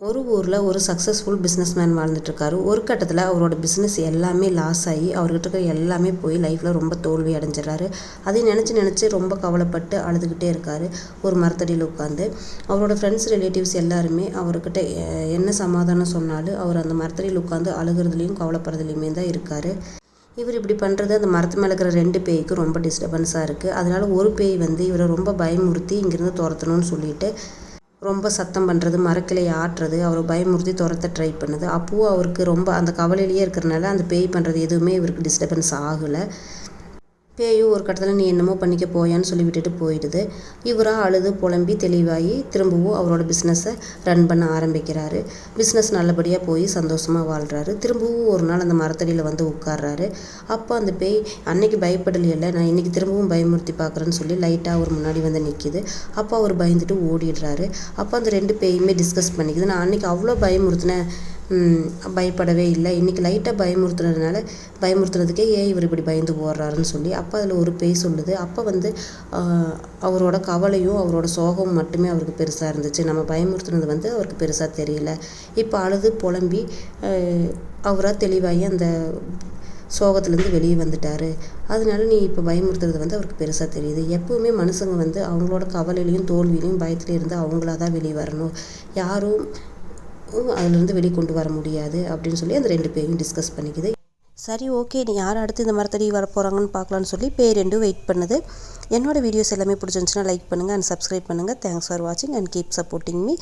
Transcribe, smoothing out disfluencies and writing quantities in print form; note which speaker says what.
Speaker 1: ஒரு ஊரில் ஒரு சக்ஸஸ்ஃபுல் பிஸ்னஸ்மேன் வாழ்ந்துட்டுருக்காரு. ஒரு கட்டத்தில் அவரோட பிஸ்னஸ் எல்லாமே லாஸ் ஆகி அவர்கிட்ட இருக்க எல்லாமே போய் லைஃப்பில் ரொம்ப தோல்வி அடைஞ்சிடறாரு. அதை நினச்சி ரொம்ப கவலைப்பட்டு அழுதுகிட்டே இருக்கார். ஒரு மரத்தடியில் உட்காந்து அவரோட ஃப்ரெண்ட்ஸ் ரிலேட்டிவ்ஸ் எல்லாருமே அவர்கிட்ட என்ன சமாதானம் சொன்னாலும் அவர் அந்த மரத்தடியில் உட்காந்து அழுகிறதுலையும் கவலைப்படுறதுலையுமே தான் இருக்கார். இவர் இப்படி பண்ணுறது அந்த மரத்து மேலே இருக்கிற 2 பேய்க்கும் ரொம்ப டிஸ்டர்பன்ஸாக இருக்குது. அதனால் ஒரு பேய் வந்து இவரை ரொம்ப பயமுறுத்தி இங்கேருந்து துரத்தணும்னு சொல்லிட்டு ரொம்ப சத்தம் பண்ணுறது, மரக்கிளையை ஆட்டுறது, அவரை பயமுறுத்தி துரத்த ட்ரை பண்ணுது. அப்போவும் அவருக்கு ரொம்ப அந்த கவலையிலேயே இருக்கிறனால அந்த பேய் பண்ணுறது எதுவுமே இவருக்கு டிஸ்டர்பன்ஸ் ஆகலை. பேயும் ஒரு கட்டத்தில் நீ என்னமோ பண்ணிக்க போயான்னு சொல்லி விட்டுட்டு போயிடுது. இவராக அழுது புலம்பி தெளிவாகி திரும்பவும் அவரோட பிஸ்னஸை ரன் பண்ண ஆரம்பிக்கிறாரு. பிஸ்னஸ் நல்லபடியாக போய் சந்தோஷமாக வாழ்கிறாரு. திரும்பவும் ஒரு நாள் அந்த மரத்தடியில் வந்து உட்கார்றாரு. அப்போ அந்த பேய் அன்னைக்கு பயப்படலையில்ல, நான் இன்றைக்கி திரும்பவும் பயமுறுத்தி பார்க்குறேன்னு சொல்லி லைட்டாக அவர் முன்னாடி வந்து நிற்கிது. அப்போ அவர் பயந்துட்டு ஓடிடுறாரு. அப்போ அந்த 2 பேயுமே டிஸ்கஸ் பண்ணிக்குது, நான் அன்றைக்கி அவ்வளோ பயமுறுத்தினேன், பயப்படவே இல்லை, இன்றைக்கி லைட்டாக பயமுறுத்துனதுக்கே ஏன் இவர் இப்படி பயந்து ஓடுறாருன்னு சொல்லி. அப்போ அதில் ஒரு பேய் சொல்லுது, அப்போ வந்து அவரோட கவலையும் அவரோட சோகமும் மட்டுமே அவருக்கு பெருசாக இருந்துச்சு, நம்ம பயமுறுத்துனது வந்து அவருக்கு பெருசாக தெரியல. இப்போ அழுது புலம்பி அவராக தெளிவாகி அந்த சோகத்துலேருந்து வெளியே வந்துட்டார். அதனால நீ இப்போ பயமுறுத்துறது வந்து அவருக்கு பெருசாக தெரியுது. எப்போவுமே மனுஷங்க வந்து அவங்களோட கவலையிலையும் தோல்வியிலையும் பயத்துலேயும் இருந்து அவங்களா தான் வெளியே வரணும், யாரும் அதிலேருந்து வெளியே கொண்டு வர முடியாது அப்படின்னு சொல்லி அந்த 2 பேரும் டிஸ்கஸ் பண்ணிக்குது. சரி, ஓகே, நீ யார் அடுத்து இந்த மரத்தடி வர போகிறாங்கன்னு பார்க்கலான்னு சொல்லி பேய் 2 வெயிட் பண்ணுது. என்னோடய வீடியோஸ் எல்லாமே பிடிச்சிருந்துச்சுன்னா லைக் பண்ணுங்கள் அண்ட் சப்ஸ்கிரைப் பண்ணுங்கள். தேங்க்ஸ் ஃபார் வாட்சிங் அண்ட் கீப் சப்போர்ட்டிங் மீ.